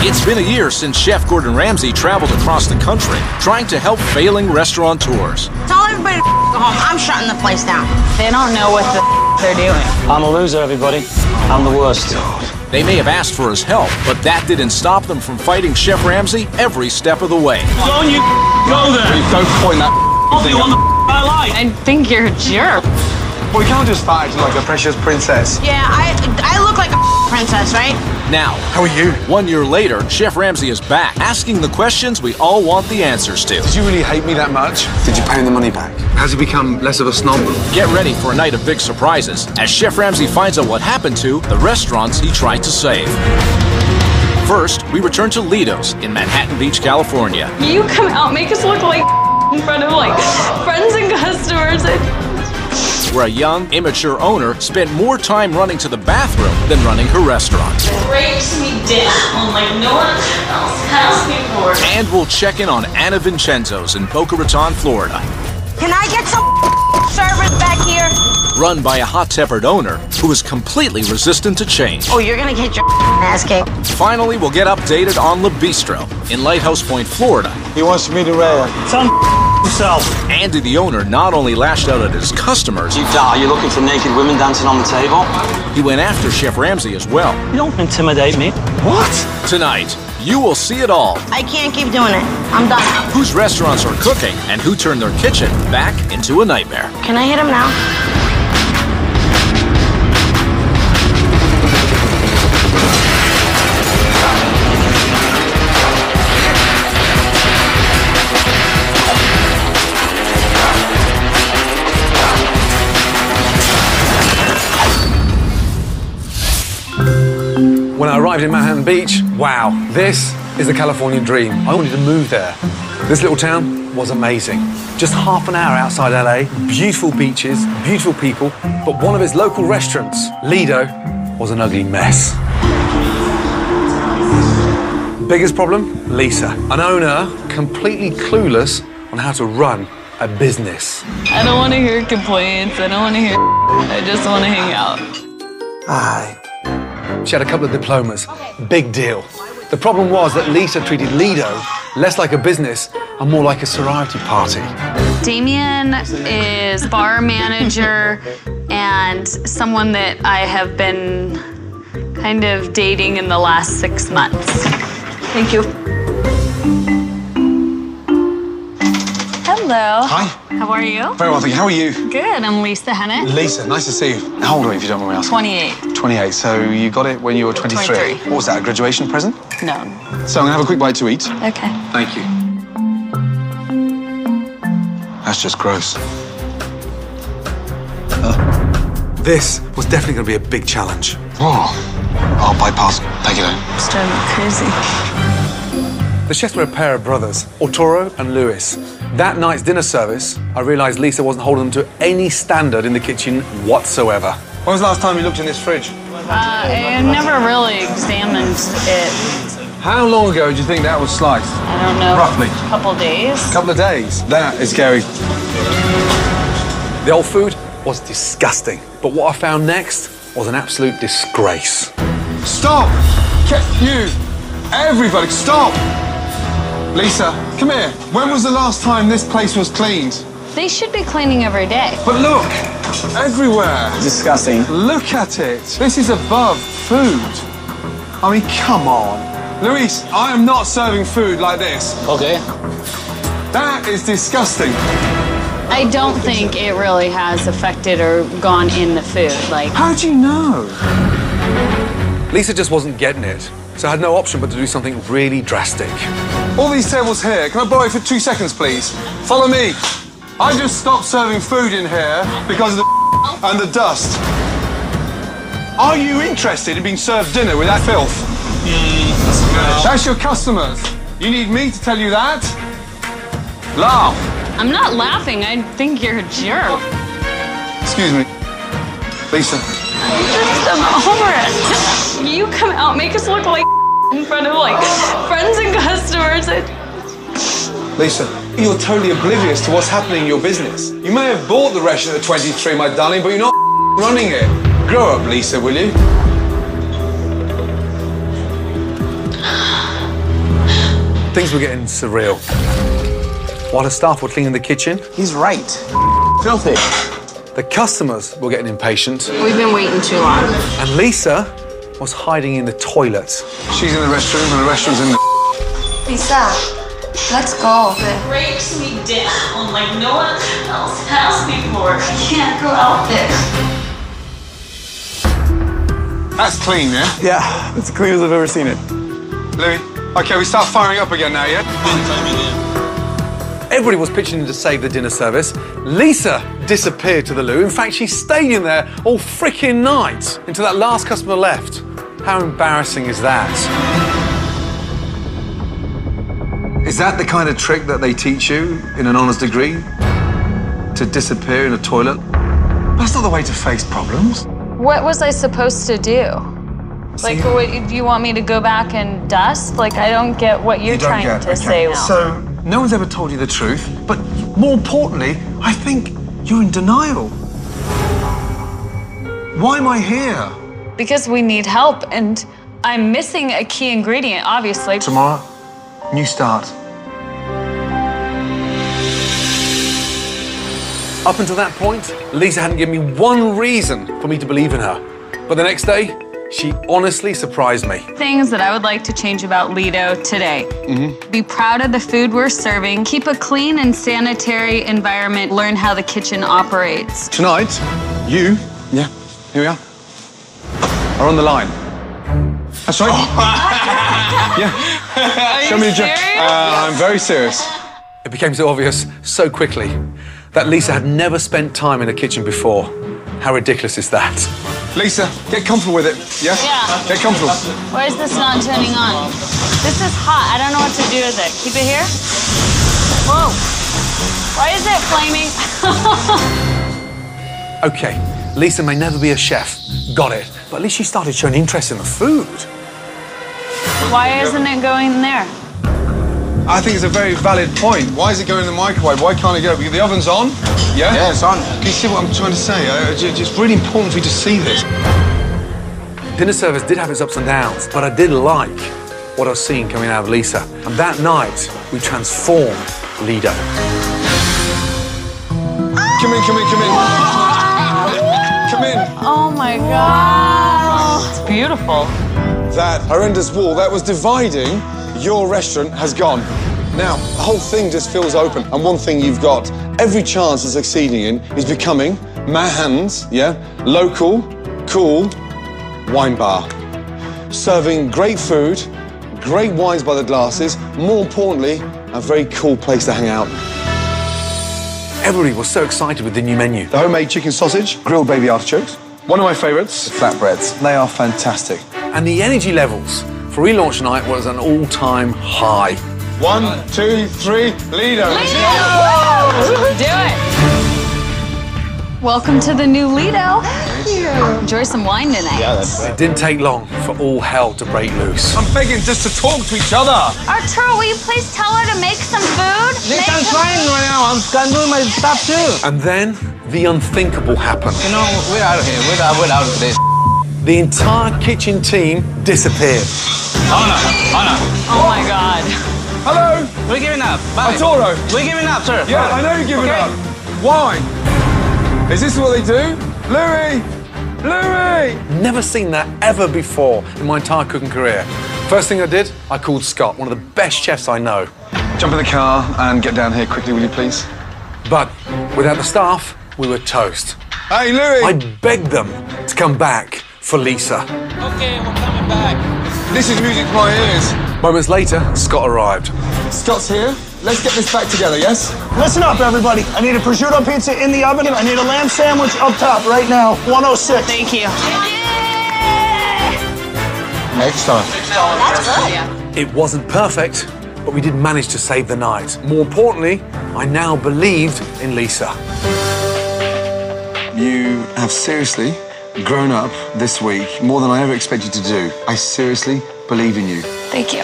It's been a year since Chef Gordon Ramsay traveled across the country trying to help failing restaurateurs. Tell everybody to go home. I'm shutting the place down. They don't know what they're doing. I'm a loser, everybody. I'm the worst. They may have asked for his help, but that didn't stop them from fighting Chef Ramsay every step of the way. Go on, you go there. Don't point that You on the I like. I think you're a jerk. Well, you can't just start acting like a precious princess. Yeah, I look like a princess, right? Now, How are you? 1 year later, Chef Ramsay is back, asking the questions we all want the answers to. Did you really hate me that much? Did you pay him the money back? Has he become less of a snob? Get ready for a night of big surprises as Chef Ramsay finds out what happened to the restaurants he tried to save. First, we return to Lido's in Manhattan Beach, California. You come out, make us look like in front of like friends and customers. Where a young, immature owner spent more time running to the bathroom than running her restaurant. Rapes me down like no one else has before. And we'll check in on Anna Vincenzo's in Boca Raton, Florida. Can I get some servers back here? Run by a hot-tempered owner who is completely resistant to change. Oh, you're gonna get your ass kicked. Finally, we'll get updated on Le Bistro in Lighthouse Point, Florida. He wants me to rare. Son himself. Andy, the owner, not only lashed out at his customers, Are you looking for naked women dancing on the table? he went after Chef Ramsay as well. You don't intimidate me. What? Tonight, you will see it all. I can't keep doing it. I'm done. Whose restaurants are cooking and who turned their kitchen back into a nightmare. Can I hit him now? When I arrived in Manhattan Beach, wow, this is the Californian dream. I wanted to move there. This little town was amazing. Just half an hour outside LA, beautiful beaches, beautiful people, but one of its local restaurants, Lido, was an ugly mess. Biggest problem? Lisa, an owner completely clueless on how to run a business. I don't want to hear complaints. I don't want to hear. I just want to hang out. Aye. She had a couple of diplomas. Big deal. The problem was that Lisa treated Lido less like a business and more like a sorority party. Damien is bar manager and someone that I have been kind of dating in the last 6 months. Thank you. Hello. Hi. How are you? Very well, thank you. How are you? Good. I'm Lisa Hennett. Lisa, nice to see you. How old are you, if you don't mind me asking? 28. 28, so you got it when you were 23. 23. What was that, a graduation present? No. So I'm gonna have a quick bite to eat. Okay. Thank you. That's just gross. This was definitely gonna be a big challenge. Oh, I'll bypass. Thank you, though. It's driving me crazy. The chefs were a pair of brothers, Arturo and Luis. That night's dinner service, I realized Lisa wasn't holding them to any standard in the kitchen whatsoever. When was the last time you looked in this fridge? I never really examined it. How long ago do you think that was sliced? I don't know. Roughly. A couple days. Couple of days. That is scary. The old food was disgusting, but what I found next was an absolute disgrace. Stop! You! Everybody, stop! Lisa, come here. When was the last time this place was cleaned? They should be cleaning every day. But look! Everywhere! Disgusting. Look at it! This is above food. I mean, come on. Luis, I am not serving food like this. Okay. That is disgusting. I don't think it really has affected or gone in the food. Like, How do you know? Lisa just wasn't getting it, so I had no option but to do something really drastic. All these tables here, can I borrow it for 2 seconds, please? Follow me. I just stopped serving food in here because of the and the dust. Are you interested in being served dinner with that filth? That's your customers. You need me to tell you that? Laugh. I'm not laughing. I think you're a jerk. Excuse me. Lisa. I'm over it. You come out, make us look like in front of like friends and customers. Lisa, you're totally oblivious to what's happening in your business. You may have bought the restaurant at 23, my darling, but you're not running it. Grow up, Lisa, will you? Things were getting surreal. While her staff were cleaning the kitchen, He's right. Filthy. the customers were getting impatient, We've been waiting too long. and Lisa was hiding in the toilet. She's in the restroom, and the restroom's in the... Lisa, let's go. Breaks me down like no one else has before. I can't go out there. That's clean, yeah? Yeah, it's as clean as I've ever seen it. Louis? OK, we start firing up again now, yeah? Everybody was pitching in to save the dinner service. Lisa disappeared to the loo. In fact, she stayed in there all freaking night until that last customer left. How embarrassing is that? Is that the kind of trick that they teach you in an honours degree? To disappear in a toilet? That's not the way to face problems. What was I supposed to do? Like, what, do you want me to go back and dust? Like, I don't get what you're trying to say now. So, no one's ever told you the truth, but more importantly, I think you're in denial. Why am I here? Because we need help, and I'm missing a key ingredient, obviously. Tomorrow, new start. Up until that point, Lisa hadn't given me one reason for me to believe in her. But the next day, she honestly surprised me. Things that I would like to change about Lido today. Be proud of the food we're serving, keep a clean and sanitary environment, learn how the kitchen operates. Tonight, you, here we are on the line. That's right. Yeah. Show me the serious? I'm very serious. It became so obvious so quickly that Lisa had never spent time in a kitchen before. How ridiculous is that? Lisa, get comfortable with it, yeah? Yeah. Get comfortable. Why is this not turning on? This is hot. I don't know what to do with it. Keep it here? Whoa. Why is it flaming? Okay, Lisa may never be a chef. Got it. But at least she started showing interest in the food. Why isn't it going there? I think it's a very valid point. Why is it going in the microwave? Why can't it go? Because the oven's on? Yeah? Yeah, it's on. Can you see what I'm trying to say? It's really important for you to see this. Dinner service did have its ups and downs, but I did like what I was seeing coming out of Lisa. And that night, we transformed Lido. Come in. Come in. Oh my God. It's beautiful. That horrendous wall that was dividing your restaurant has gone. Now, the whole thing just feels open. And one thing you've got every chance of succeeding in is becoming Manhattan's, local, cool wine bar. Serving great food, great wines by the glasses, more importantly, a very cool place to hang out. Everybody was so excited with the new menu. The homemade chicken sausage, grilled baby artichokes. One of my favourites, the flatbreads. They are fantastic. And the energy levels for relaunch night was an all-time high. 1, 2, 3, Lido. Do it. Welcome to the new Lido. Thank you. Enjoy some wine tonight. It didn't take long for all hell to break loose. I'm begging just to talk to each other. Arturo, will you please tell her to make some food? I'm trying right now. I'm doing my stuff too. And then the unthinkable happened. You know, we're out of here. We're out of this. The entire kitchen team disappeared. Anna. Oh my God. Hello, We're giving up. Bye. Arturo. We're giving up, sir. Yeah, I know you're giving up. Why? Is this what they do? Louis! Never seen that ever before in my entire cooking career. First thing I did, I called Scott, one of the best chefs I know. Jump in the car and get down here quickly, will you please? But without the staff, we were toast. Hey, Louis! I begged them to come back for Lisa. Okay, we're coming back. This is music to my ears. Moments later, Scott arrived. Scott's here. Let's get this back together, yes? Listen up, everybody. I need a prosciutto pizza in the oven. I need a lamb sandwich up top right now. 106. Thank you. Excellent. That's good. It wasn't perfect, but we did manage to save the night. More importantly, I now believed in Lisa. You have seriously grown up this week more than I ever expected to do. I seriously believe in you. Thank you.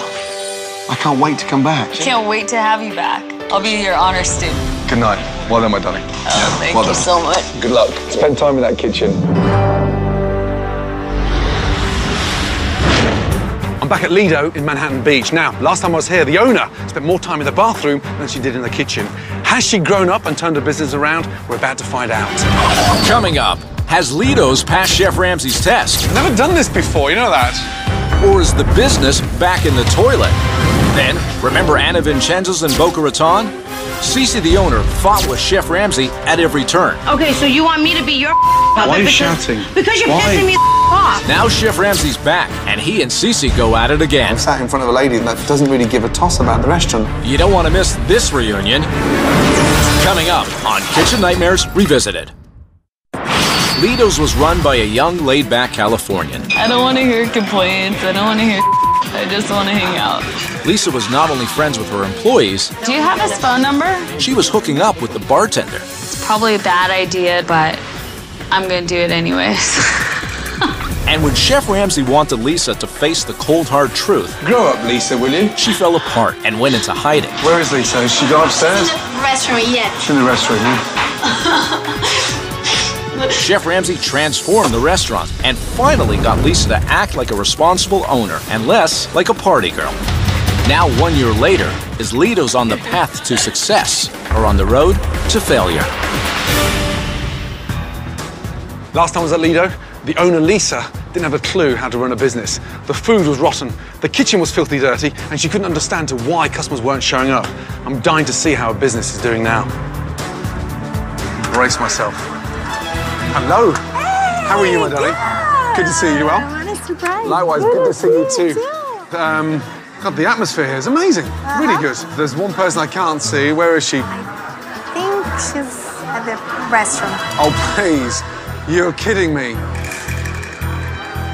I can't wait to come back. Can't wait to have you back. I'll be your honor student. Good night. Well done, my darling. Oh, thank well you done. so much. Good luck. Spend time in that kitchen. I'm I'm back at Lido in Manhattan Beach. Now, last time I was here, the owner spent more time in the bathroom than she did in the kitchen. Has she grown up and turned her business around? We're about to find out. Coming up, has Lido's passed Chef Ramsay's test? I've never done this before, you know that? Or is the business back in the toilet? Then, remember Anna Vincenzo's in Boca Raton? Cece, the owner, fought with Chef Ramsay at every turn. Okay, so you want me to be your Why are you shouting? Because you're pissing me off. Now Chef Ramsay's back, and he and Cece go at it again. I'm sat in front of a lady that doesn't really give a toss about the restaurant. You don't want to miss this reunion. Coming up on Kitchen Nightmares Revisited. Lido's was run by a young, laid-back Californian. I don't want to hear complaints. I don't want to hear I just want to hang out. Lisa was not only friends with her employees, Do you have his phone number? she was hooking up with the bartender. It's probably a bad idea, but I'm going to do it anyways. And when Chef Ramsay wanted Lisa to face the cold, hard truth, Grow up, Lisa, will you? she fell apart and went into hiding. Where is Lisa? Has she gone upstairs? Restaurant yet. She's in the restaurant, yeah. Chef Ramsay transformed the restaurant and finally got Lisa to act like a responsible owner and less like a party girl. Now, 1 year later, is Lido's on the path to success or on the road to failure? Last time I was at Lido, the owner, Lisa, didn't have a clue how to run a business. The food was rotten, the kitchen was filthy dirty, and she couldn't understand to why customers weren't showing up. I'm dying to see how her business is doing now. Brace myself. Hello. How are you, my darling? Good to see you. Well? I want a surprise. Likewise, good to see you too. God, the atmosphere here is amazing. Really good. There's one person I can't see. Where is she? I think she's at the restaurant. Oh, please. You're kidding me.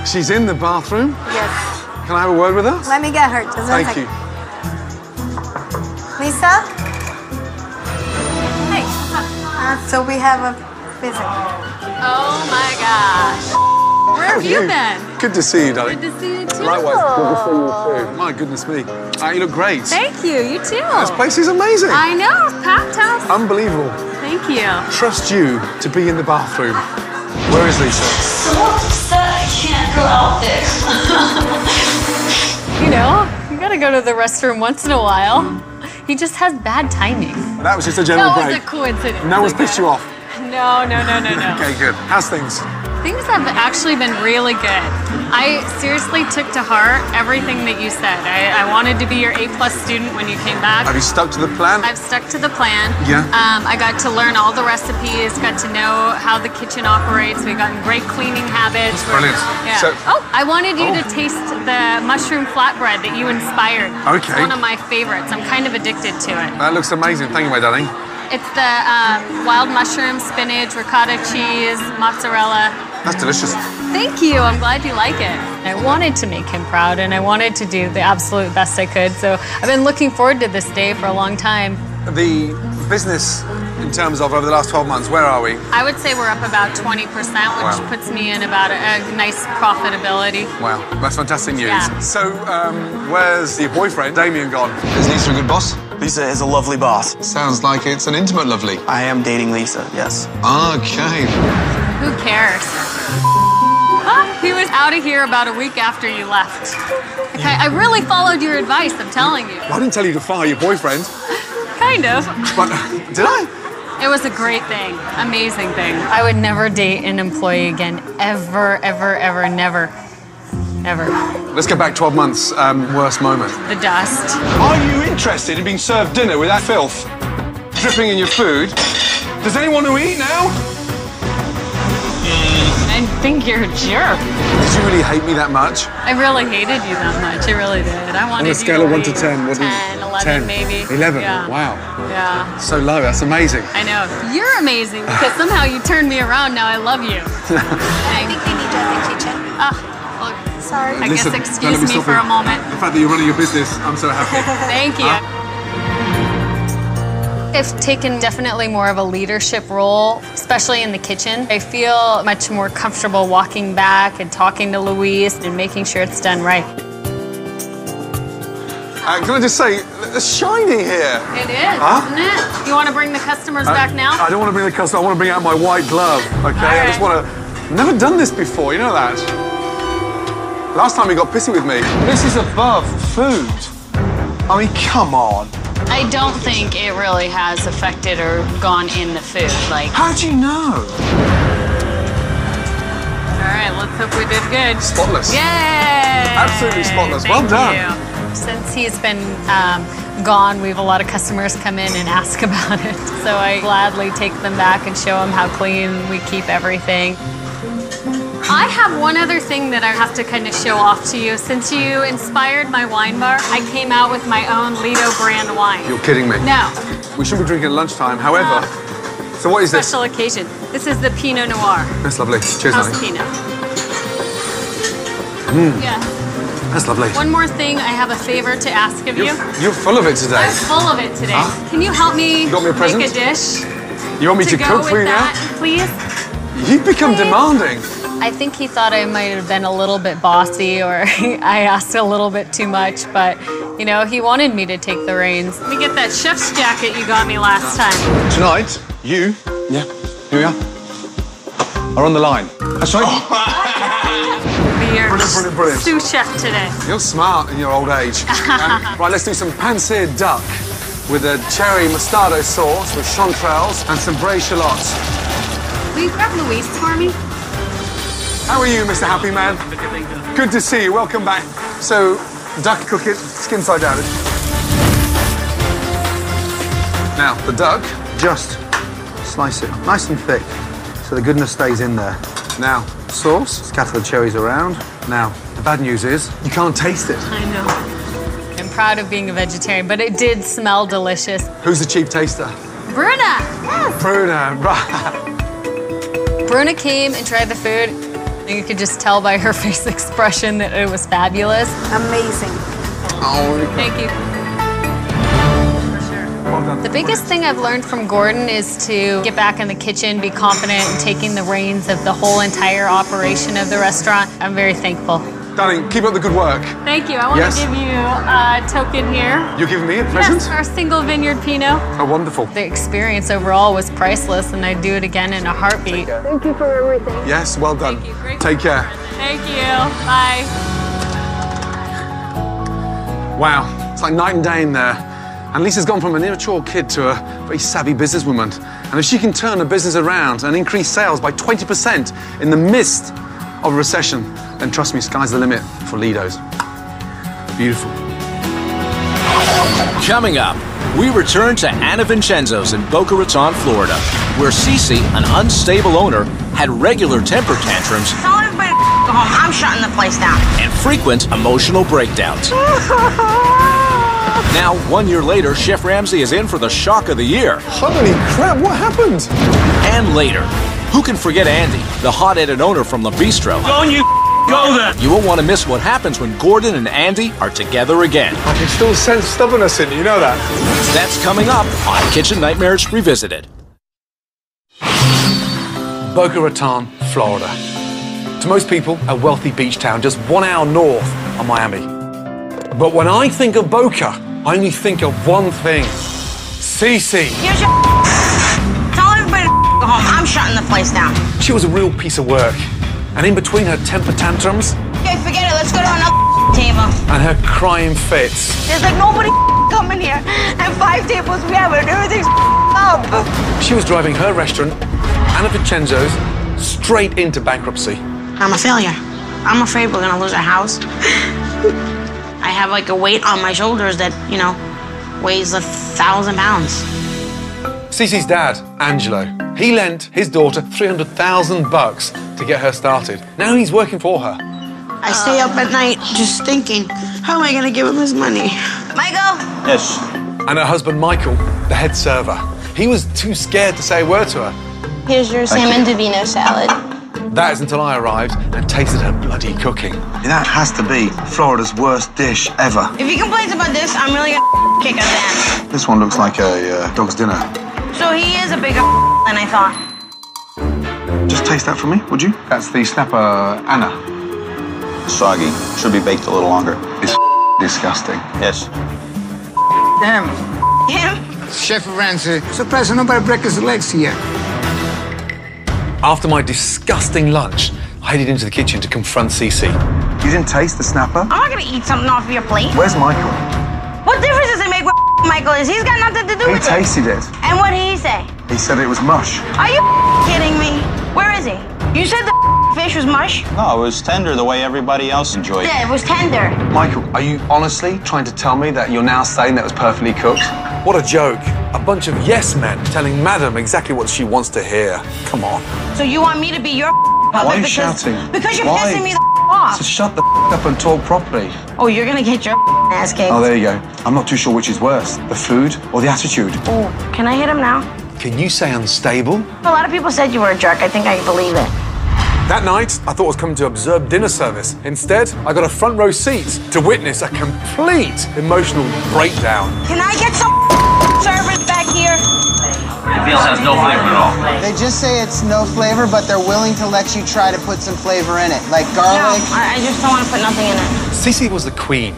She's in the bathroom? Yes. Can I have a word with her? Let me get her. Just one Thank second. you. Lisa? Hey. So we have a visit. Oh my gosh. Where have you been? Good to see you, darling. Good to see you too. Likewise, good to see you too. My goodness me. You look great. Thank you. You too. This place is amazing. I know. Packed house. Unbelievable. Thank you. Trust you to be in the bathroom. Where is Lisa? I can't go out there. You know, you gotta go to the restroom once in a while. He just has bad timing. That was just a general That break. was a coincidence. No one's pissed you off. No. Okay, good. How's things? Things have actually been really good. I seriously took to heart everything that you said. I wanted to be your A+ student when you came back. Have you stuck to the plan? I've stuck to the plan. Yeah. I got to learn all the recipes, got to know how the kitchen operates. We've gotten great cleaning habits. Brilliant. Yeah. So- I wanted you to taste the mushroom flatbread that you inspired. Okay. It's one of my favorites. I'm kind of addicted to it. That looks amazing. Thank you, my darling. It's the wild mushroom, spinach, ricotta cheese, mozzarella. That's delicious. Thank you. I'm glad you like it. I wanted to make him proud, and I wanted to do the absolute best I could. So I've been looking forward to this day for a long time. The business, in terms of over the last 12 months, where are we? I would say we're up about 20%, which Wow. puts me in about a nice profitability. Wow, that's fantastic news. Yeah. So, where's your boyfriend, Damien, gone? Is Lisa a good boss? Lisa is a lovely boss. Sounds like it's an intimate lovely. I am dating Lisa, yes. Okay. Who cares? He was out of here about a week after you left. Okay, I really followed your advice, I'm telling you. I didn't tell you to fire your boyfriend, Kind of. but did I? It was a great thing, amazing thing. I would never date an employee again, ever, never. Let's go back 12 months. Worst moment. The dust. Are you interested in being served dinner with that filth dripping in your food? Does anyone want to eat now? I think you're a jerk. Did you really hate me that much? I really hated you that much. I really did. I wanted On a scale you of 1 to leave. 10, what do you... 10, 11 10. maybe. 11? Yeah. Wow. Yeah. So low, that's amazing. I know. You're amazing because somehow you turned me around. Now I love you. I think we need you at the kitchen. Well, Sorry. I Listen, guess don't excuse let me me stop for you. a moment. The fact that you're running your business, I'm so happy. Thank you. I've taken definitely more of a leadership role, especially in the kitchen. I feel much more comfortable walking back and talking to Louise and making sure it's done right. Can I just say, it's shiny here. It is, isn't it? You want to bring the customers back now? I don't want to bring the customer, I want to bring out my white glove, okay? I just want to... I've never done this before, you know that? Last time he got pissy with me. This is above food. I mean, come on. I don't think it really has affected or gone in the food. Like, how do you know? All right, let's hope we did good. Spotless. Yay! Absolutely spotless. Well done. Thank you. Since he's been gone, we have a lot of customers come in and ask about it. So I gladly take them back and show them how clean we keep everything. I have one other thing that I have to kind of show off to you. Since you inspired my wine bar, I came out with my own Lido brand wine. You're kidding me. No. We shouldn't be drinking at lunchtime. However, so what is this? Special occasion. This is the Pinot Noir. That's lovely. Cheers, House honey. Pinot. Yeah. That's lovely. One more thing, I have a favor to ask of you. You're full of it today. I'm full of it today. Huh? Can you help me, You got me a present? make a dish? You want me to go cook for with you that, now? please? You've become demanding. I think he thought I might have been a little bit bossy or I asked a little bit too much, but you know, he wanted me to take the reins. Let me get that chef's jacket you got me last time. Tonight, you, here we are on the line. That's right. Be your Brilliant. sous chef today. You're smart in your old age. Right, let's do some pan-seared duck with a cherry mostardo sauce with chanterelles and some braised shallots. Will you grab Louise for me? How are you, Mr. Happy Man? Good to see you. Welcome back. So, duck, cook it, skin side down. Now, the duck, just slice it nice and thick so the goodness stays in there. Now, sauce, scatter the cherries around. Now, the bad news is you can't taste it. I know. I'm proud of being a vegetarian, but it did smell delicious. Who's the chief taster? Bruna! Yes! Bruna, right. Bruna came and tried the food. You could just tell by her face expression that it was fabulous. Amazing. Oh, Thank you. For sure. well done. The biggest thing I've learned from Gordon is to get back in the kitchen, be confident in taking the reins of the whole entire operation of the restaurant. I'm very thankful. Darling, keep up the good work. Thank you. I want to give you a token here. You're giving me a present? Yes, our single vineyard Pinot. Oh, wonderful. The experience overall was priceless, and I'd do it again in a heartbeat. Thank you for everything. Yes, well done. Thank you. Great Take care. Thank you. Bye. Wow, it's like night and day in there. And Lisa's gone from an immature kid to a very savvy businesswoman. And if she can turn a business around and increase sales by 20% in the midst of a recession, then trust me, sky's the limit for Lido's. Beautiful. Coming up, we return to Anna Vincenzo's in Boca Raton, Florida, where Cece, an unstable owner, had regular temper tantrums Tell everybody to go home. I'm shutting the place down. and frequent emotional breakdowns. Now, 1 year later, Chef Ramsay is in for the shock of the year. Holy crap, what happened? And later, who can forget Andy, the hot-headed owner from La Bistro? Don't you go there! You won't want to miss what happens when Gordon and Andy are together again. I can still sense stubbornness in you, you know that? That's coming up on Kitchen Nightmares Revisited. Boca Raton, Florida. To most people, a wealthy beach town just 1 hour north of Miami. But when I think of Boca, I only think of one thing. Cece. Here's your Tell everybody to go home. I'm shutting the place down. She was a real piece of work. And in between her temper tantrums Okay, forget it. Let's go to another table. and her crying fits, There's like nobody coming here. And 5 tables we have and everything's up. she was driving her restaurant, Anna Vincenzo's, straight into bankruptcy. I'm a failure. I'm afraid we're gonna lose our house. I have like a weight on my shoulders that, you know, weighs 1,000 pounds. Cece's dad, Angelo, he lent his daughter $300,000 to get her started. Now he's working for her. I stay up at night just thinking, how am I gonna give him his money? Michael? Yes. And her husband, Michael, the head server, he was too scared to say a word to her. Here's your salmon divino salad. That is until I arrived and tasted her bloody cooking. That has to be Florida's worst dish ever. If he complains about this, I'm really gonna kick his ass. This one looks like a dog's dinner. So he is a bigger than I thought. Just taste that for me, would you? That's the snapper Anna. Soggy. Should be baked a little longer. It's disgusting. Yes. Damn. Him? Chef Ramsay. Surprised nobody break his legs here. After my disgusting lunch, headed into the kitchen to confront Cece. You didn't taste the snapper? I'm not gonna eat something off your plate. Where's Michael? What difference does it make what Michael is? He's got nothing to do He with it. tasted it. And what did he say? He said it was mush. Are you kidding me? Where is he? You said the fish was mush? No, it was tender the way everybody else enjoyed it. Yeah, it was tender. Michael, are you honestly trying to tell me that you're now saying that was perfectly cooked? What a joke. A bunch of yes men telling Madam exactly what she wants to hear. Come on. So you want me to be your puppet? Why are you because, shouting? Because you're Why? pissing me the off. So shut the up and talk properly. Oh, you're gonna get your ass kicked. Oh, there you go. I'm not too sure which is worse, the food or the attitude. Oh, can I hit him now? Can you say unstable? A lot of people said you were a jerk. I think I believe it. That night, I thought I was coming to observe dinner service. Instead, I got a front row seat to witness a complete emotional breakdown. Can I get some service back here? The meal has no flavor at all. They just say it's no flavor, but they're willing to let you try to put some flavor in it, like garlic. No, I just don't want to put nothing in it. Cece was the queen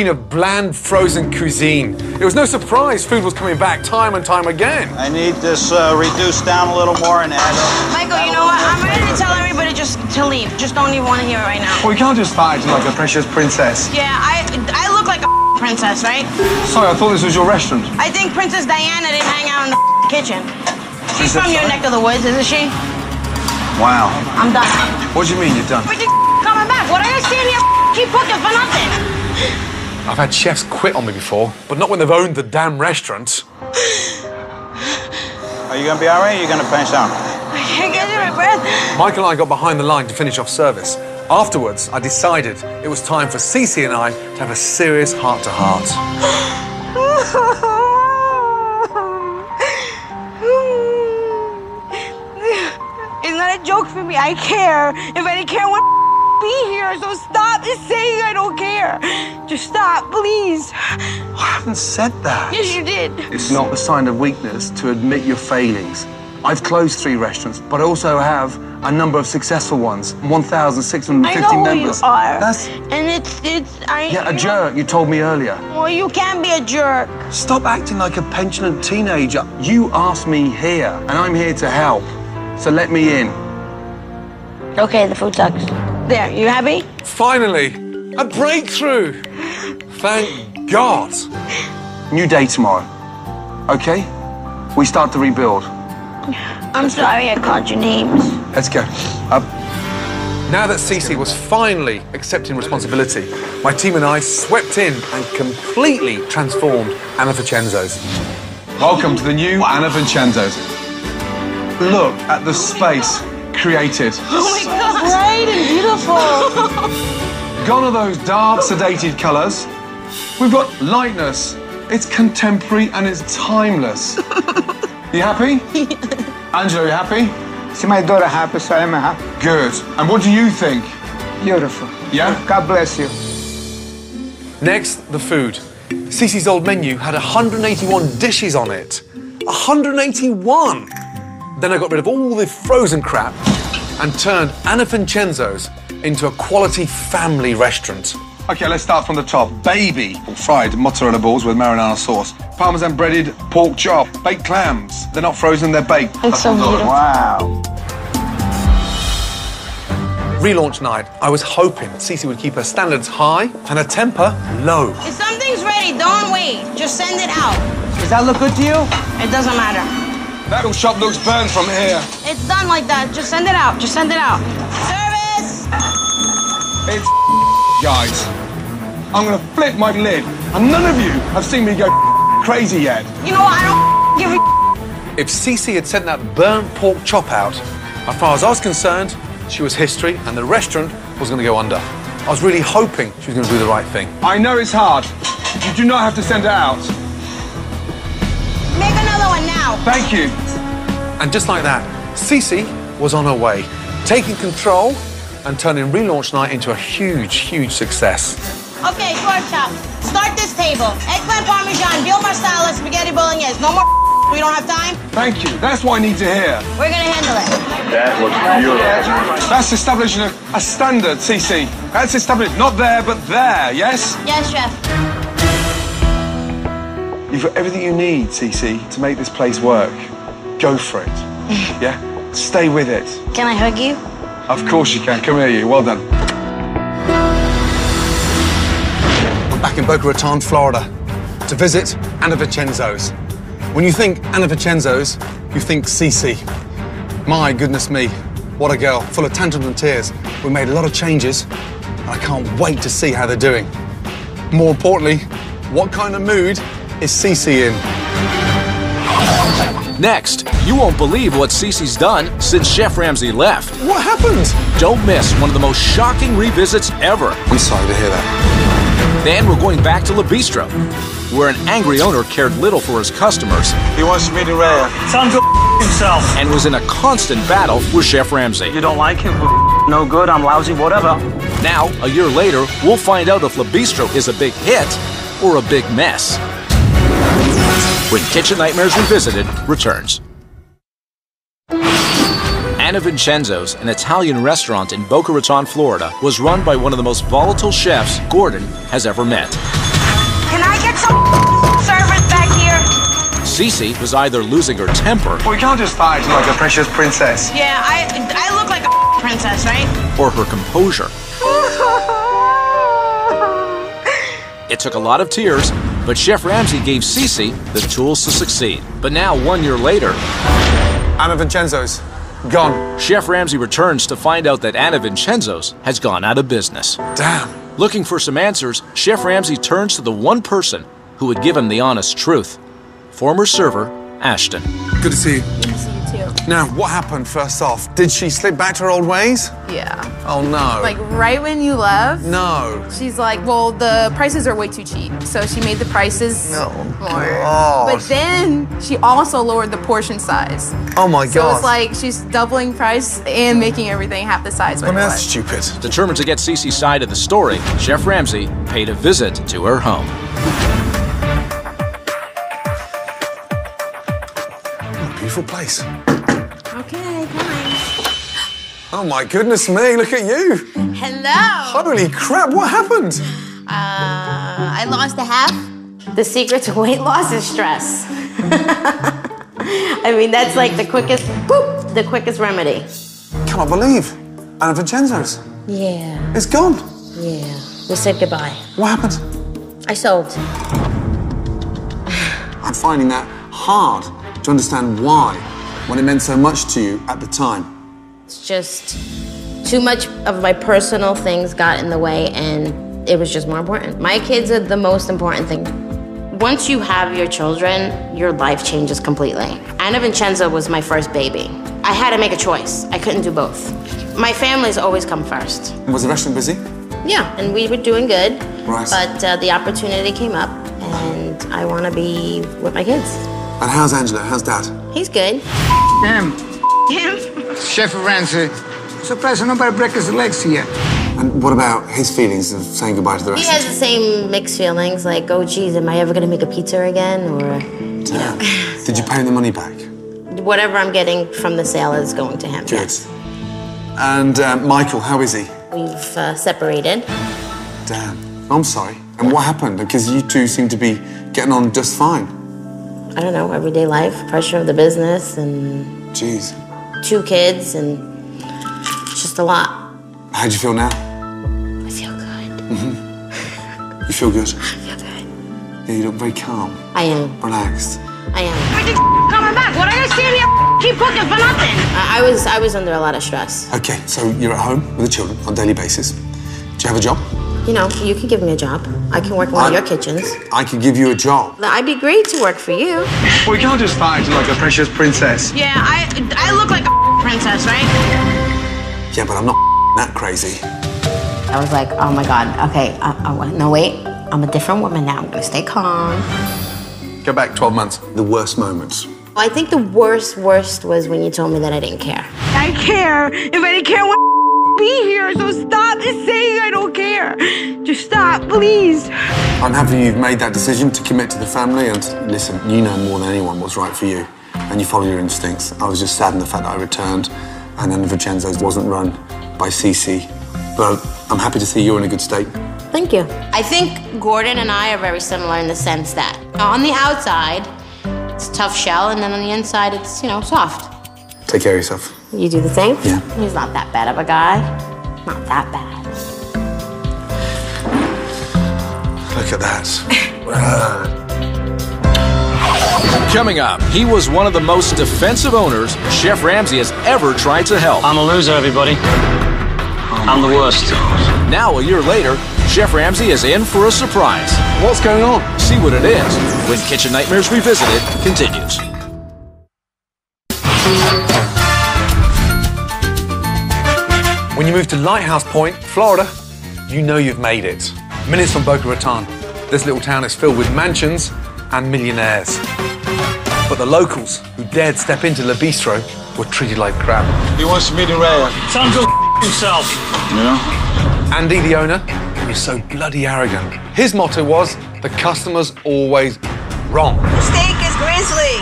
of bland frozen cuisine. It was no surprise food was coming back time and time again. I need this reduced down a little more and add Michael, you know what? I'm ready to tell everybody just to leave. Just don't even want to hear it right now. Well, you can't just start acting like a precious princess. Yeah, I look like a princess, right? Sorry, I thought this was your restaurant. I think Princess Diana didn't hang out in the kitchen. She's Princess from your Di- neck of the woods, isn't she? Wow. I'm done. What do you mean you're done? But you coming back. What are you standing here keep cooking for nothing? I've had chefs quit on me before, but not when they've owned the damn restaurant. Are you gonna be all right? Or are you gonna finish down? I can't get my breath. Michael and I got behind the line to finish off service. Afterwards, I decided it was time for Cece and I to have a serious heart-to-heart. It's not a joke for me. I care. If I didn't care, I wouldn't be here. So stop saying I don't care. Just stop, please. I haven't said that. Yes, you did. It's not a sign of weakness to admit your failings. I've closed 3 restaurants, but I also have a number of successful ones. 1,650 I know members. who you are. That's And it's yeah, a jerk. You told me earlier. Well, you can be a jerk. Stop acting like a pensionate teenager. You asked me here, and I'm here to help. So let me in. Okay, the food sucks. There, you happy? Finally, a breakthrough. Thank God. New day tomorrow. Okay? We start to rebuild. I'm sorry I called your names. Let's go. Now that Cece was finally accepting responsibility, my team and I swept in and completely transformed Anna Vincenzo's. Welcome to the new Anna Vincenzo's. Look at the space created. Oh my God. Bright and beautiful. Gone are those dark, sedated colours. We've got lightness. It's contemporary and it's timeless. You happy? Angelo, you happy? See my daughter happy, so I'm happy. Good. And what do you think? Beautiful. Yeah? God bless you. Next, the food. Cece's old menu had 181 dishes on it. 181! Then I got rid of all the frozen crap and turned Anna Vincenzo's into a quality family restaurant. Okay, let's start from the top. Baby fried mozzarella balls with marinara sauce. Parmesan breaded pork chop. Baked clams. They're not frozen, they're baked. It's so beautiful. Wow. Relaunch night, I was hoping Cece would keep her standards high and her temper low. If something's ready, don't wait. Just send it out. Does that look good to you? It doesn't matter. That little shop looks burned from here. It's done like that. Just send it out. Just send it out. Service! It's guys. I'm gonna flip my lid, and none of you have seen me go crazy yet. You know what? I don't give a If Cece had sent that burnt pork chop out, as far as I was concerned, she was history and the restaurant was going to go under. I was really hoping she was going to do the right thing. I know it's hard. You do not have to send it out. Make another one now. Thank you. And just like that, Cece was on her way, taking control and turning Relaunch Night into a huge, huge success. Okay, pork chop. Start this table. Eggplant parmesan, veal marsala, spaghetti bolognese. No more we don't have time. Thank you. That's what I need to hear. We're gonna handle it. That looks beautiful. That's establishing a standard, Cece. That's established, not there, but there, yes? Yes, chef. You've got everything you need, Cece, to make this place work. Go for it. Yeah? Stay with it. Can I hug you? Of course you can. Come here, you. Well done. I'm back in Boca Raton, Florida, to visit Anna Vincenzo's. When you think Anna Vincenzo's, you think Cece. My goodness me, what a girl, full of tantrums and tears. We made a lot of changes, and I can't wait to see how they're doing. More importantly, what kind of mood is Cece in? Next, you won't believe what Cece's done since Chef Ramsay left. What happened? Don't miss one of the most shocking revisits ever. I'm sorry to hear that. Then we're going back to La Bistro, where an angry owner cared little for his customers. He wants medium rare. Time to himself. And was in a constant battle with Chef Ramsay. You don't like him? No good, I'm lousy, whatever. Now, a year later, we'll find out if La Bistro is a big hit or a big mess. When Kitchen Nightmares Revisited returns. Anna Vincenzo's, an Italian restaurant in Boca Raton, Florida, was run by one of the most volatile chefs Gordon has ever met. Can I get some servers back here? Cece was either losing her temper Well, you can't just fight like a precious princess. Yeah, I look like a princess, right? or her composure. It took a lot of tears, but Chef Ramsay gave Cece the tools to succeed. But now, 1 year later, Anna Vincenzo's, gone. Chef Ramsay returns to find out that Anna Vincenzo's has gone out of business. Damn. Looking for some answers, Chef Ramsay turns to the one person who would give him the honest truth. Former server, Ashton. Good to see you. Good to see you too. Now, what happened first off? Did she slip back to her old ways? Yeah. Oh no. Like right when you left. No. She's like, well, the prices are way too cheap. So she made the prices more. God. But then she also lowered the portion size. Oh my God. So it's like she's doubling price and making everything half the size. I mean, that's stupid. Determined to get Cece's side of the story, Chef Ramsay paid a visit to her home. Beautiful place. Okay, fine. Oh my goodness me, look at you. Hello. Holy crap, what happened? I lost a half. The secret to weight loss is stress. I mean, that's like the quickest remedy. Cannot believe. Anna Vincenzo's. Yeah. It's gone. Yeah. We said goodbye. What happened? I sold. I'm finding that hard to understand why, when it meant so much to you at the time. It's just too much of my personal things got in the way, and it was just more important. My kids are the most important thing. Once you have your children, your life changes completely. Anna Vincenzo was my first baby. I had to make a choice. I couldn't do both. My family's always come first. Was the restaurant busy? Yeah, and we were doing good. Right. But the opportunity came up, and I want to be with my kids. And how's Angela? How's Dad? He's good. Him. Chef Ramsay. Surprised nobody break his legs here. And what about his feelings of saying goodbye to the He restaurant? has the same mixed feelings, like, oh, geez, am I ever going to make a pizza again? Or, you know. Did you pay him the money back? Whatever I'm getting from the sale is going to him. Good. Yes. And Michael, how is he? We've separated. Damn. I'm sorry. And what happened? Because you two seem to be getting on just fine. I don't know, everyday life, pressure of the business, and Jeez. 2 kids, and it's just a lot. How do you feel now? I feel good. You feel good? I feel good. Yeah, you look very calm. I am. Relaxed. I am. Coming back. What are you standing here keep cooking for nothing? I was under a lot of stress. Okay, so you're at home with the children on a daily basis. Do you have a job? You know, you can give me a job. I can work in one of your kitchens. I could give you a job. I'd be great to work for you. Well, you can't just fight like a precious princess. Yeah, I look like a princess, right? Yeah, but I'm not that crazy. I was like, oh my God, okay, no wait, I'm a different woman now. I'm gonna stay calm. Go back 12 months. The worst moments. I think the worst was when you told me that I didn't care. I care. If I didn't care, I wouldn't be here. So stop saying I don't care. Just stop, please. I'm happy you've made that decision to commit to the family, and listen, you know more than anyone what's right for you, and you follow your instincts. I was just sad in the fact that I returned, and then Vincenzo's wasn't run by Cece. But I'm happy to see you're in a good state. Thank you. I think Gordon and I are very similar in the sense that on the outside, it's a tough shell, and then on the inside, it's, you know, soft. Take care of yourself. You do the same? Yeah. He's not that bad of a guy. Not that bad. Look at that. Coming up, he was one of the most defensive owners Chef Ramsay has ever tried to help. I'm a loser, everybody. I'm the worst. Now, a year later, Chef Ramsay is in for a surprise. What's going on? See what it is when Kitchen Nightmares Revisited continues. When you move to Lighthouse Point, Florida, you know you've made it. Minutes from Boca Raton, this little town is filled with mansions and millionaires. But the locals who dared step into Le Bistro were treated like crap. He wants medium rare. Tell him to go himself. You know? Andy, the owner, he was so bloody arrogant. His motto was, the customer's always wrong. Steak is grizzly.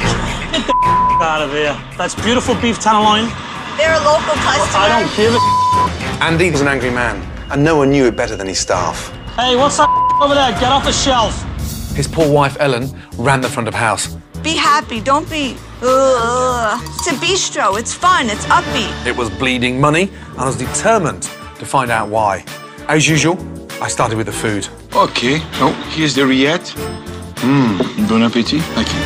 Get the out of here. That's beautiful beef tenderloin. They're a local customer. I don't give a Andy was an angry man, and no one knew it better than his staff. Hey, what's that over there? Get off the shelf. His poor wife, Ellen, ran the front of house. Be happy. Don't be. It's a bistro. It's fun. It's upbeat. It was bleeding money, and I was determined to find out why. As usual, I started with the food. Okay. Oh, here's the rillette. Bon appetit. Thank you.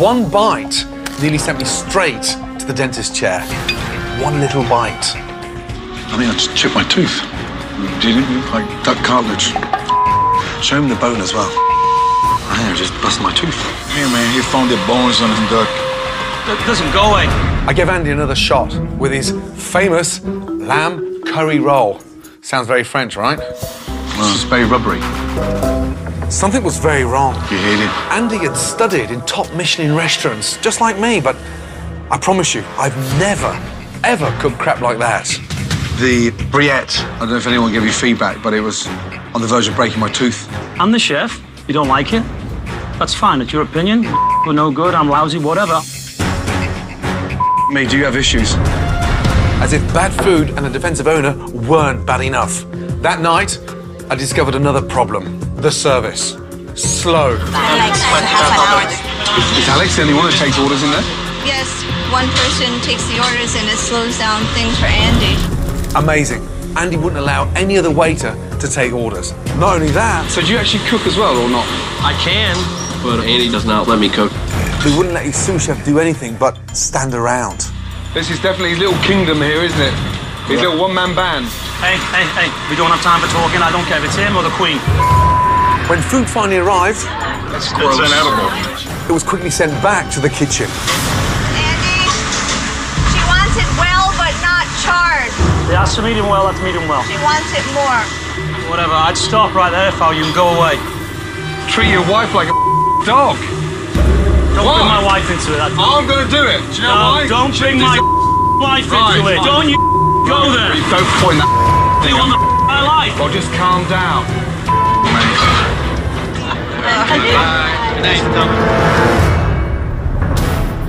One bite nearly sent me straight to the dentist chair. One little bite. I think I just chipped my tooth. Didn't you? Like duck cartilage. Show him the bone as well. I think I just busted my tooth. Hey man, he found the bones on his duck. Listen, go away. I gave Andy another shot with his famous lamb curry roll. Sounds very French, right? It's just very rubbery. Something was very wrong. You hate it? Andy had studied in top Michelin restaurants, just like me, but I promise you, I've never, ever cooked crap like that. The rillette, I don't know if anyone gave you feedback, but it was on the verge of breaking my tooth. I'm the chef. You don't like it? That's fine. It's your opinion. We're no good. I'm lousy. Whatever. Mate, do you have issues? As if bad food and a defensive owner weren't bad enough. That night, I discovered another problem. The service. Slow. Alex, half an hour. Is Alex the only one that takes orders in there? Yes, one person takes the orders and it slows down things for Andy. Amazing. Andy wouldn't allow any other waiter to take orders. Not only that... So do you actually cook as well, or not? I can, but Andy does not let me cook. He wouldn't let his sous chef do anything but stand around. This is definitely his little kingdom here, isn't it? His little one-man band. Hey, we don't have time for talking. I don't care if it's him or the Queen. When food finally arrived, That's unedible. It was quickly sent back to the kitchen. Andy, she wants it well, but not charred. They asked for medium well, that's medium well. She wants it more. Whatever, I'd stop right there if I were you and go away. Treat your wife like a dog. Don't bring my wife into it. I'm going to do it. Do you know why? Don't bring my wife into it. Don't you go there. Don't point that thing You want up. my life? Well, just calm down.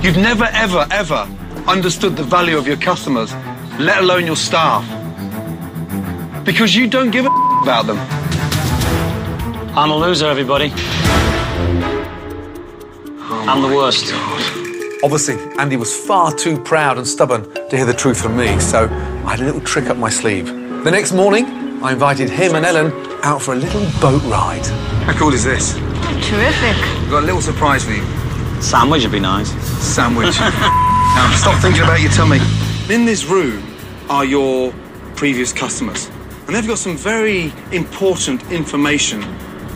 You've never, ever, ever understood the value of your customers, let alone your staff. Because you don't give a about them. I'm a loser, everybody. I'm the worst. Obviously, Andy was far too proud and stubborn to hear the truth from me, so I had a little trick up my sleeve. The next morning, I invited him and Ellen out for a little boat ride. How cool is this? Terrific. We've got a little surprise for you. Sandwich would be nice. Sandwich. Now, stop thinking about your tummy. In this room are your previous customers, and they've got some very important information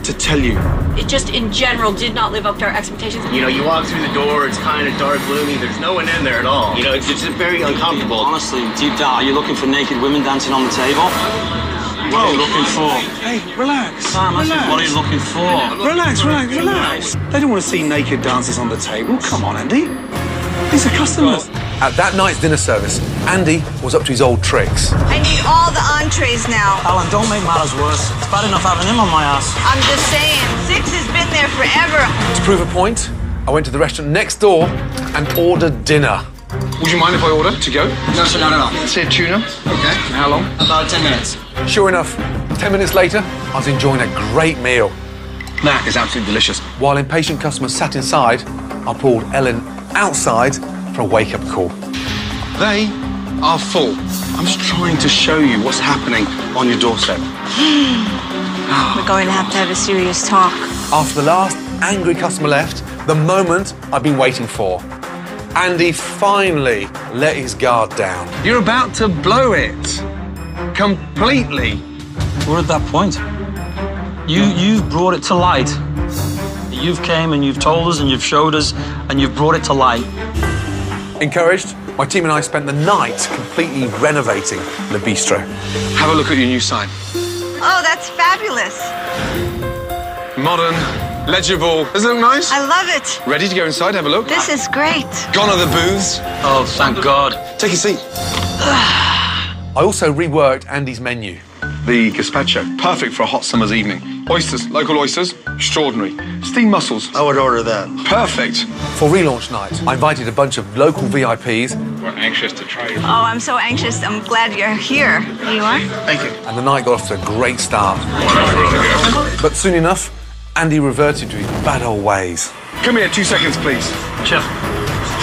to tell you. It just, in general, did not live up to our expectations. You know, you walk through the door, it's kind of dark, gloomy, there's no one in there at all. You know, it's just very uncomfortable. Honestly, deep down, are you looking for naked women dancing on the table? What are you looking for? Hey, relax. Sam, I said, what are you looking for? Relax. They don't want to see naked dancers on the table. Come on, Andy. These are customers. At that night's dinner service, Andy was up to his old tricks. I need all the entrees now. Alan, don't make matters worse. It's bad enough having him on my ass. I'm just saying, Six has been there forever. To prove a point, I went to the restaurant next door and ordered dinner. Would you mind if I order to go? No, sir, not at all. Say tuna. Okay. And how long? About 10 minutes. Sure enough, 10 minutes later, I was enjoying a great meal. That is absolutely delicious. While impatient customers sat inside, I pulled Ellen outside for a wake-up call. They are full. I'm just trying to show you what's happening on your doorstep. We're going to have a serious talk. After the last angry customer left, the moment I've been waiting for. Andy finally let his guard down. You're about to blow it. Completely. We're at that point. You've brought it to light. You've came and you've told us and you've showed us and you've brought it to light. Encouraged, my team and I spent the night completely renovating the bistro. Have a look at your new sign. Oh, that's fabulous. Modern, legible. Does it look nice? I love it. Ready to go inside, have a look? This is great. Gone are the booths. Oh, thank God. Take a seat. I also reworked Andy's menu. The gazpacho, perfect for a hot summer's evening. Oysters, local oysters, extraordinary. Steamed mussels. I would order that. Perfect. For relaunch night, I invited a bunch of local VIPs. We're anxious to try it. Oh, I'm so anxious. I'm glad you're here. Here you are. Thank you. And the night got off to a great start. But soon enough, Andy reverted to his bad old ways. Come here, 2 seconds, please. Chef,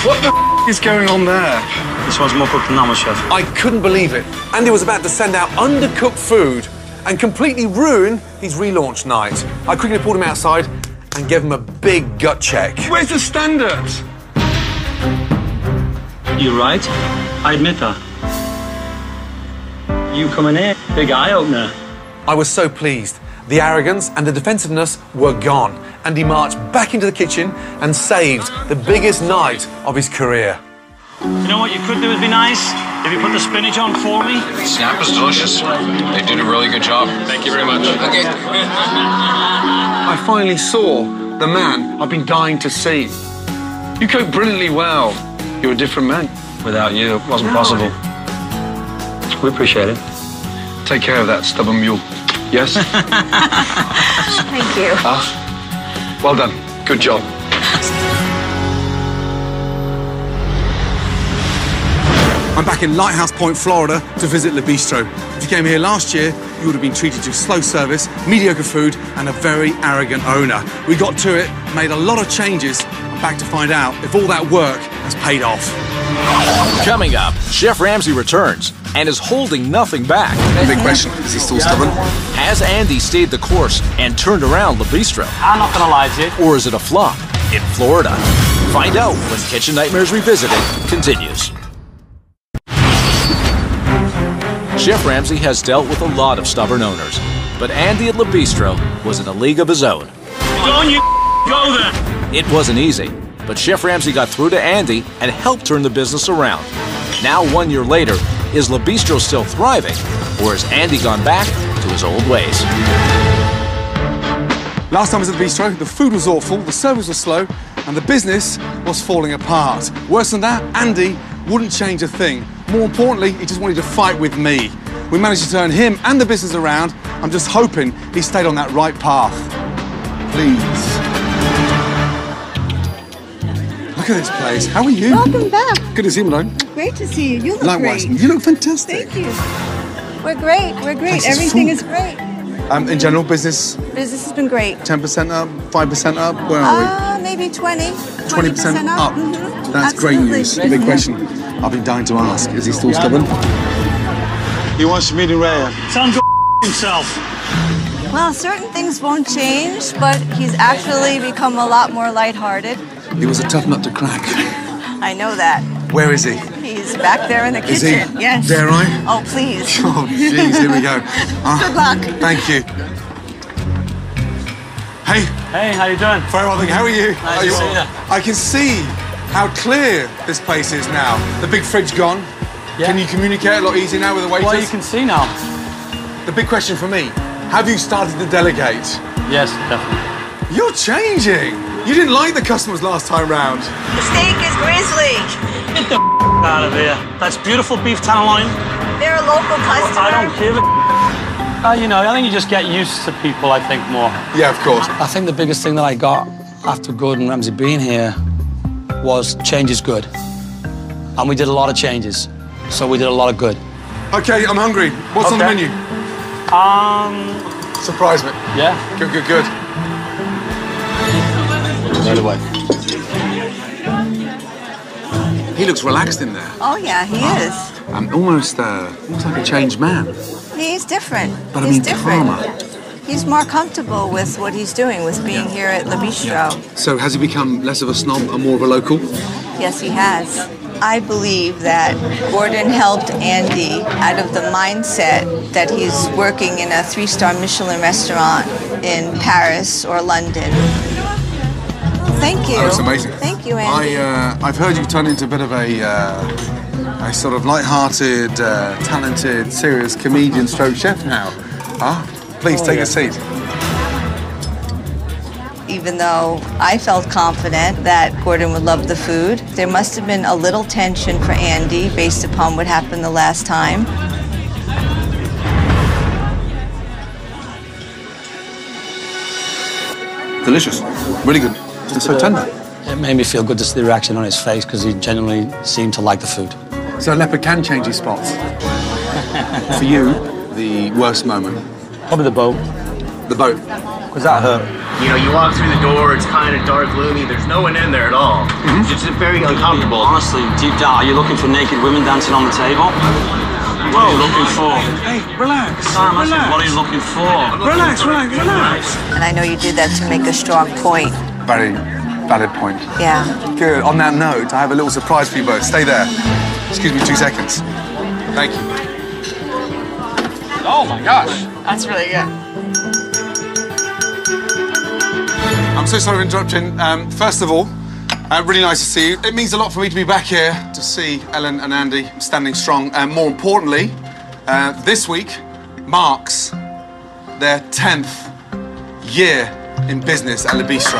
What the is going on there? this one's more cooked than that one, Chef. I couldn't believe it. Andy was about to send out undercooked food and completely ruin his relaunch night. I quickly pulled him outside and gave him a big gut check. Where's the standard? You're right. I admit that. You coming here, big eye-opener. I was so pleased. The arrogance and the defensiveness were gone, and he marched back into the kitchen and saved the biggest night of his career. You know what you could do would be nice? If you put the spinach on for me? Snap is delicious. They did a really good job. Thank you very much. Okay. I finally saw the man I've been dying to see. You cook brilliantly well. You're a different man. Without you, it wasn't possible. We appreciate it. Take care of that stubborn mule. Yes? Thank you. Well done. Good job. I'm back in Lighthouse Point, Florida, to visit Le Bistro. If you came here last year, you would have been treated to slow service, mediocre food, and a very arrogant owner. We got to it, made a lot of changes. I'm back to find out if all that work has paid off. Coming up, Chef Ramsay returns and is holding nothing back. Big question, is he still stubborn? Has Andy stayed the course and turned around Le Bistro? I'm not gonna lie to you. Or is it a flop in Florida? Find out when Kitchen Nightmares Revisited continues. Chef Ramsay has dealt with a lot of stubborn owners, but Andy at Le Bistro was in a league of his own. Don't you go there! It wasn't easy, but Chef Ramsay got through to Andy and helped turn the business around. Now, 1 year later, is Le Bistro still thriving, or has Andy gone back to his old ways? Last time I was at the bistro, the food was awful, the service was slow, and the business was falling apart. Worse than that, Andy wouldn't change a thing. More importantly, he just wanted to fight with me. We managed to turn him and the business around. I'm just hoping he stayed on that right path. Please. Look at this place. How are you? Welcome back. Good to see you, Malone. Great to see you. You look Likewise. great. You look fantastic. Thank you. We're great. We're great. Thanks, Everything food. is great. In general, business, Business has been great. 10% up, 5% up, where are we? Maybe 20. 20% up. Mhm. That's great Absolutely. news. Big question. I've been dying to ask. Is he still stubborn? He wants medium rare. Tell him to himself. Well, certain things won't change, but he's actually become a lot more lighthearted. He was a tough nut to crack. I know that. Where is he? He's back there in the Is he? kitchen. Yes. Dare I? Oh, please. Oh, jeez, here we go. Good luck. Thank you. Hey. Hey, how you doing? Very well, thank you. How are you? Nice to see you. I can see how clear this place is now. The big fridge gone. Yeah. Can you communicate a lot easier now with the waiters? Well, you can see now. The big question for me, have you started to delegate? Yes, definitely. You're changing. You didn't like the customers last time round. The steak is grizzly. Get the out of here. That's beautiful beef tenderloin. They're a local customer. I don't give a you know, I think you just get used to people, I think, more. Yeah, of course. I think the biggest thing that I got after Gordon Ramsay being here was change is good. And we did a lot of changes. So we did a lot of good. Okay, I'm hungry. What's on the menu? Surprise me. Yeah. Good, good, good. Right away. He looks relaxed in there. Oh yeah, he is. Almost like a changed man. He's different. But I he's mean, different. calmer. He's more comfortable with what he's doing, with being here at Le Bistro. So has he become less of a snob and more of a local? Yes, he has. I believe that Gordon helped Andy out of the mindset that he's working in a 3-star Michelin restaurant in Paris or London. Thank you. Oh, that's amazing. Thank you, Andy. I've heard you've turned into a bit of a sort of light-hearted, talented, serious comedian stroke chef now. Please take a seat. Even though I felt confident that Gordon would love the food, there must have been a little tension for Andy based upon what happened the last time. Delicious. Really good. It's so tender. It made me feel good to see the reaction on his face because he genuinely seemed to like the food. So a leopard can change his spots. For you, the worst moment? Probably the boat. The boat? Because that hurt. You know, you walk through the door, it's kind of dark, gloomy, there's no one in there at all. It's just very uncomfortable. Honestly, deep down, are you looking for naked women dancing on the table? What are you looking for? Hey, relax. Relax. What are you looking for? Relax. And I know you did that to make a strong point. Very valid point. Yeah. Good. On that note, I have a little surprise for you both. Stay there. Excuse me 2 seconds. Thank you. Oh my gosh. That's really good. I'm so sorry for interrupting. First of all, really nice to see you. It means a lot for me to be back here to see Ellen and Andy standing strong. And more importantly, this week marks their 10th year in business at Le Bistro.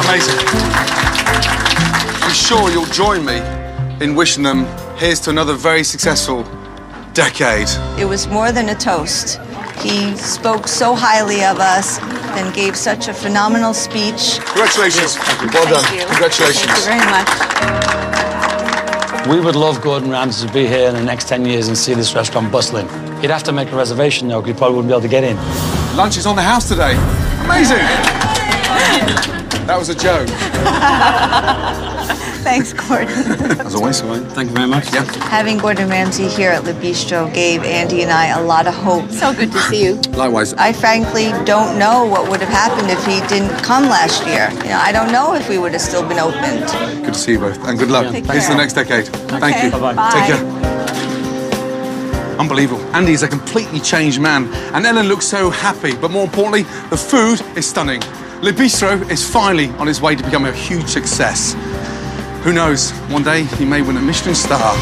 Amazing. I'm sure you'll join me in wishing them here's to another very successful decade. It was more than a toast. He spoke so highly of us and gave such a phenomenal speech. Congratulations. Well done. Thank you. Congratulations. Thank you very much. We would love Gordon Ramsay to be here in the next 10 years and see this restaurant bustling. He'd have to make a reservation, though, because he probably wouldn't be able to get in. Lunch is on the house today. Amazing. That was a joke. Thanks, Gordon. As always, thank you very much. Yeah. Having Gordon Ramsay here at Le Bistro gave Andy and I a lot of hope. So good to see you. Likewise. I frankly don't know what would have happened if he didn't come last year. You know, I don't know if we would have still been opened. Good to see you both, and good luck. Take Here's to the care. next decade. Thank you. Bye-bye. Take care. Unbelievable. Andy is a completely changed man, and Ellen looks so happy. But more importantly, the food is stunning. Le Bistro is finally on its way to become a huge success. Who knows? One day he may win a Michelin star.